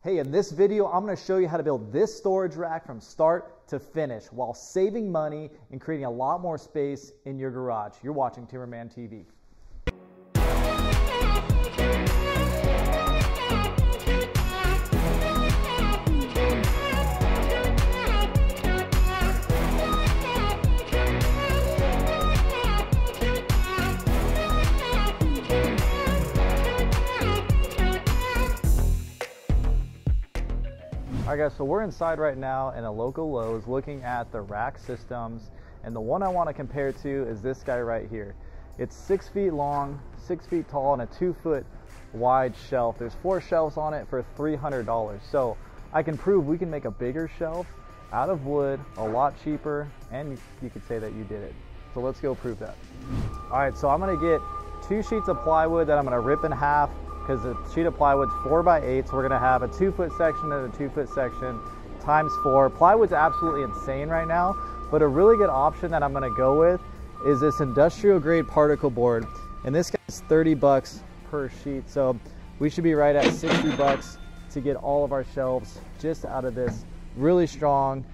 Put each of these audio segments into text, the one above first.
Hey, in this video, I'm going to show you how to build this storage rack from start to finish while saving money and creating a lot more space in your garage. You're watching TMBRMAN TV. Alright guys, so we're inside right now in a local Lowe's looking at the rack systems, and the one I want to compare to is this guy right here. It's 6 feet long, 6 feet tall, and a 2 foot wide shelf. There's 4 shelves on it for $300. So I can prove we can make a bigger shelf out of wood a lot cheaper, and you could say that you did it. So let's go prove that. Alright, so I'm going to get 2 sheets of plywood that I'm going to rip in half, because the sheet of plywood's 4x8, so we're gonna have a 2 foot section and a 2 foot section times 4. Plywood's absolutely insane right now, but a really good option that I'm gonna go with is this industrial grade particle board, and this guy's 30 bucks per sheet, so we should be right at 60 bucks to get all of our shelves just out of this really strong,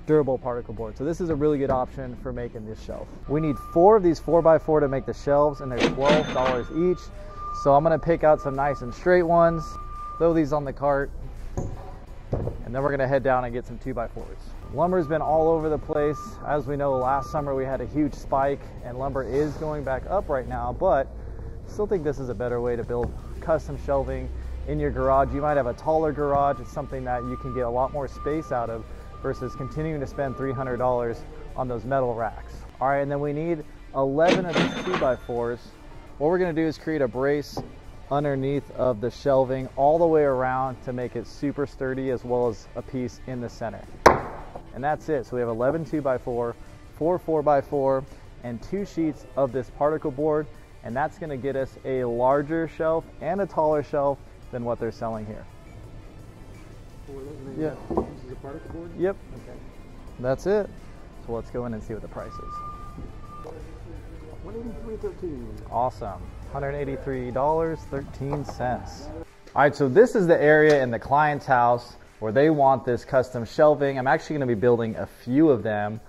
durable particle board. So this is a really good option for making this shelf. We need 4 of these 4x4 to make the shelves, and they're $12 each. So I'm gonna pick out some nice and straight ones, throw these on the cart, and then we're gonna head down and get some 2x4s. Lumber's been all over the place. As we know, last summer we had a huge spike, and lumber is going back up right now, but I still think this is a better way to build custom shelving in your garage. You might have a taller garage. It's something that you can get a lot more space out of versus continuing to spend $300 on those metal racks. All right, and then we need 11 of these 2x4s. What we're going to do is create a brace underneath of the shelving all the way around to make it super sturdy, as well as a piece in the center. And that's it. So we have 11 2x4, 4 4x4, and 2 sheets of this particle board, and that's going to get us a larger shelf and a taller shelf than what they're selling here. Yeah. This is a particle board? Yep. Okay. That's it. So let's go in and see what the price is. $183.13. Awesome. $183.13. All right, so this is the area in the client's house where they want this custom shelving. I'm actually going to be building a few of them,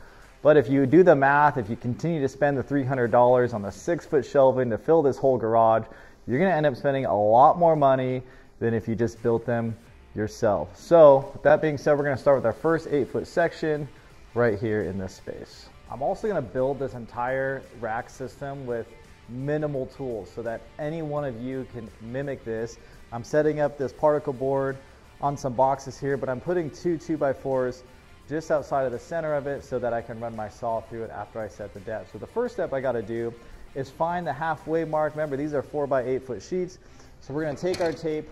but if you do the math, if you continue to spend the $300 on the 6 foot shelving to fill this whole garage, you're going to end up spending a lot more money than if you just built them yourself. So with that being said, we're going to start with our first 8 foot section right here in this space. I'm also going to build this entire rack system with minimal tools so that any one of you can mimic this. I'm setting up this particle board on some boxes here, but I'm putting 2 2x4s just outside of the center of it so that I can run my saw through it after I set the depth. So the first step I got to do is find the halfway mark. Remember, these are 4x8 foot sheets. So we're going to take our tape,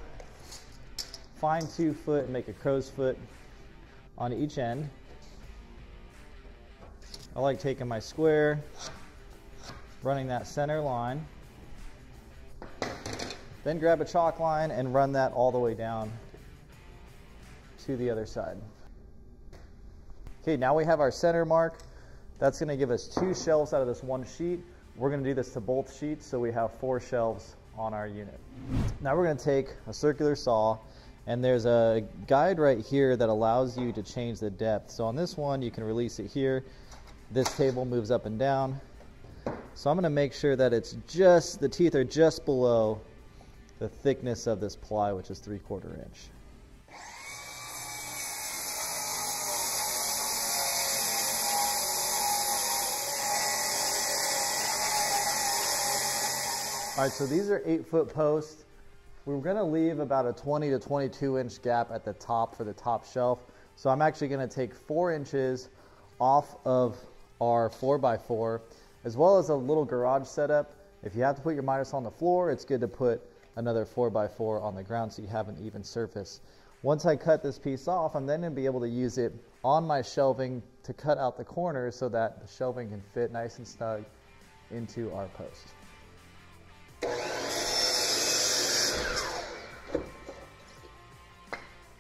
find 2 foot, and make a crow's foot on each end. I like taking my square, running that center line, then grab a chalk line and run that all the way down to the other side. Okay, now we have our center mark. That's going to give us 2 shelves out of this 1 sheet. We're going to do this to both sheets, so we have 4 shelves on our unit. Now we're going to take a circular saw, and there's a guide right here that allows you to change the depth. So on this one, you can release it here. This table moves up and down. So I'm going to make sure that it's just, the teeth are just below the thickness of this ply, which is 3/4 inch. All right, so these are 8 foot posts. We're going to leave about a 20 to 22 inch gap at the top for the top shelf. So I'm actually going to take 4 inches off of our 4x4, as well as a little garage setup. If you have to put your miter saw on the floor, it's good to put another 4x4 on the ground so you have an even surface. Once I cut this piece off, I'm then going to be able to use it on my shelving to cut out the corners so that the shelving can fit nice and snug into our post.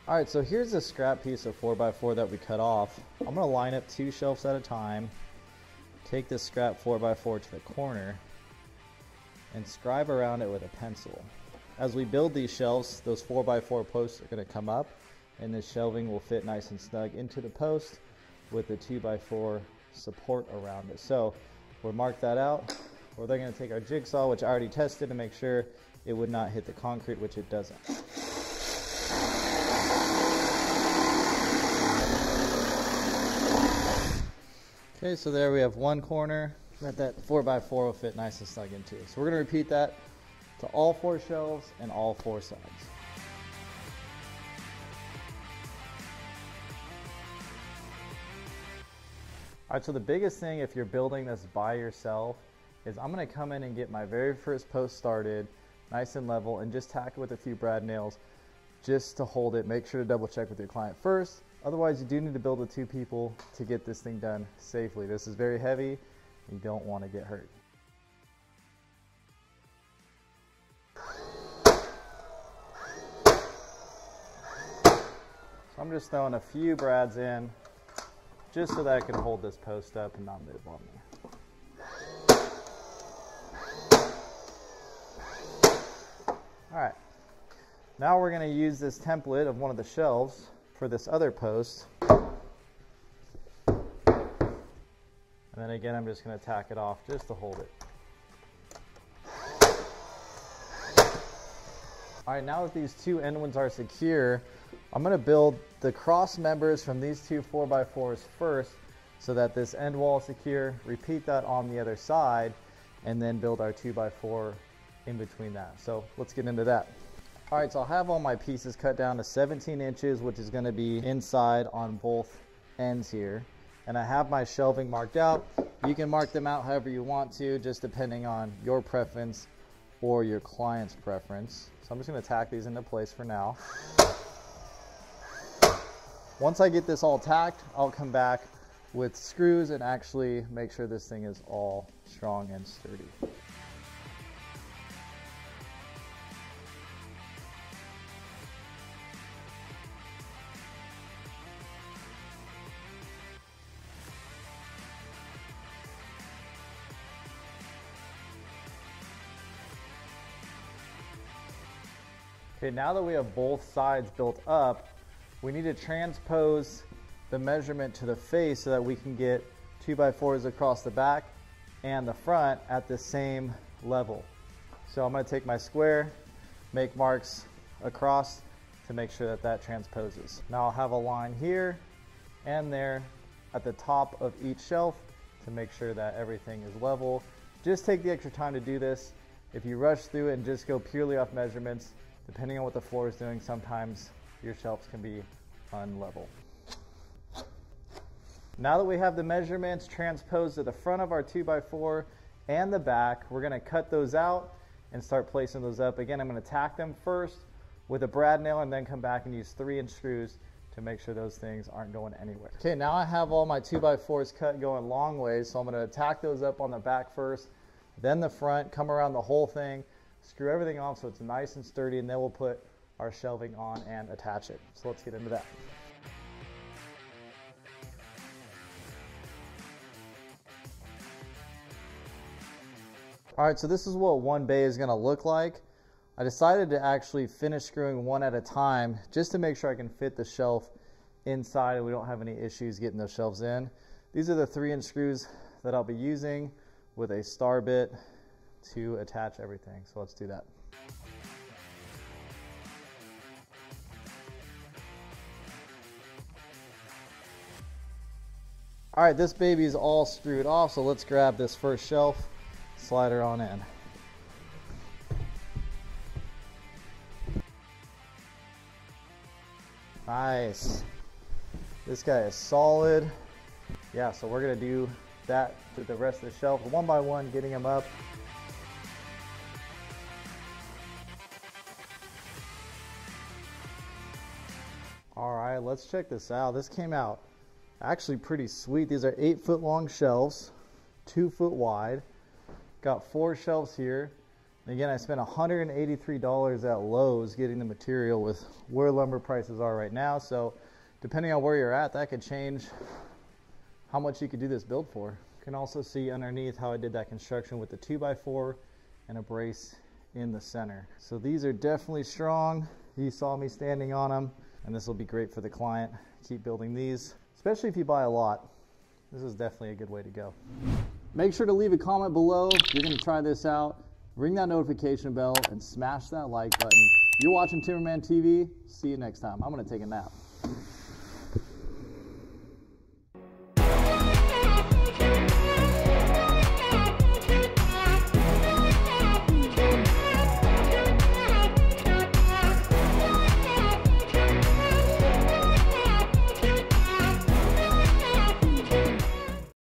All right, so here's a scrap piece of 4x4 that we cut off. I'm going to line up 2 shelves at a time, take this scrap 4x4 to the corner, and scribe around it with a pencil. as we build these shelves, those 4x4 posts are going to come up, and this shelving will fit nice and snug into the post with the 2x4 support around it. So we'll mark that out. We're then going to take our jigsaw, which I already tested, to make sure it would not hit the concrete, which it doesn't. Okay, so there we have one corner that 4x4 will fit nice and snug into. So we're going to repeat that to all 4 shelves and all 4 sides. All right, so the biggest thing if you're building this by yourself is I'm going to come in and get my very first post started nice and level and just tack it with a few brad nails just to hold it. Make sure to double check with your client first. Otherwise, you do need to build with 2 people to get this thing done safely. This is very heavy. You don't want to get hurt. So I'm just throwing a few brads in just so that I can hold this post up and not move on me. All right, now we're going to use this template of one of the shelves for this other post. And then again, I'm just going to tack it off just to hold it. All right, now that these 2 end ones are secure, I'm going to build the cross members from these 2 4x4s first so that this end wall is secure. Repeat that on the other side and then build our 2x4 in between that. So let's get into that. All right, so I'll have all my pieces cut down to 17 inches, which is going to be inside on both ends here. And I have my shelving marked out. You can mark them out however you want to, just depending on your preference or your client's preference. So I'm just going to tack these into place for now. Once I get this all tacked, I'll come back with screws and actually make sure this thing is all strong and sturdy. Okay, now that we have both sides built up, we need to transpose the measurement to the face so that we can get 2x4s across the back and the front at the same level. So I'm going to take my square, make marks across to make sure that that transposes. Now I'll have a line here and there at the top of each shelf to make sure that everything is level. Just take the extra time to do this. If you rush through it and just go purely off measurements, depending on what the floor is doing, sometimes your shelves can be unlevel. Now that we have the measurements transposed to the front of our 2x4 and the back, we're going to cut those out and start placing those up. Again, I'm going to tack them first with a brad nail and then come back and use 3-inch screws to make sure those things aren't going anywhere. Okay, now I have all my 2x4s cut going long ways, so I'm going to tack those up on the back first, then the front, come around the whole thing, screw everything off so it's nice and sturdy, and then we'll put our shelving on and attach it. So let's get into that. All right, so this is what one bay is going to look like. I decided to actually finish screwing one at a time just to make sure I can fit the shelf inside and we don't have any issues getting those shelves in. These are the 3-inch screws that I'll be using with a star bit to attach everything. So let's do that. All right, this baby is all screwed off, so let's grab this first shelf, slide her on in. Nice. This guy is solid. Yeah, so we're gonna do that to the rest of the shelf, one by one, getting them up. All right, let's check this out. This came out actually pretty sweet. These are 8-foot long shelves, 2 foot wide. Got 4 shelves here. And again, I spent $183 at Lowe's getting the material with where lumber prices are right now. So depending on where you're at, that could change how much you could do this build for. You can also see underneath how I did that construction with the 2x4 and a brace in the center. So these are definitely strong. You saw me standing on them, and this will be great for the client. Keep building these, especially if you buy a lot. This is definitely a good way to go. Make sure to leave a comment below if you're gonna try this out. Ring that notification bell and smash that like button. You're watching TMBRMAN TV. See you next time. I'm gonna take a nap.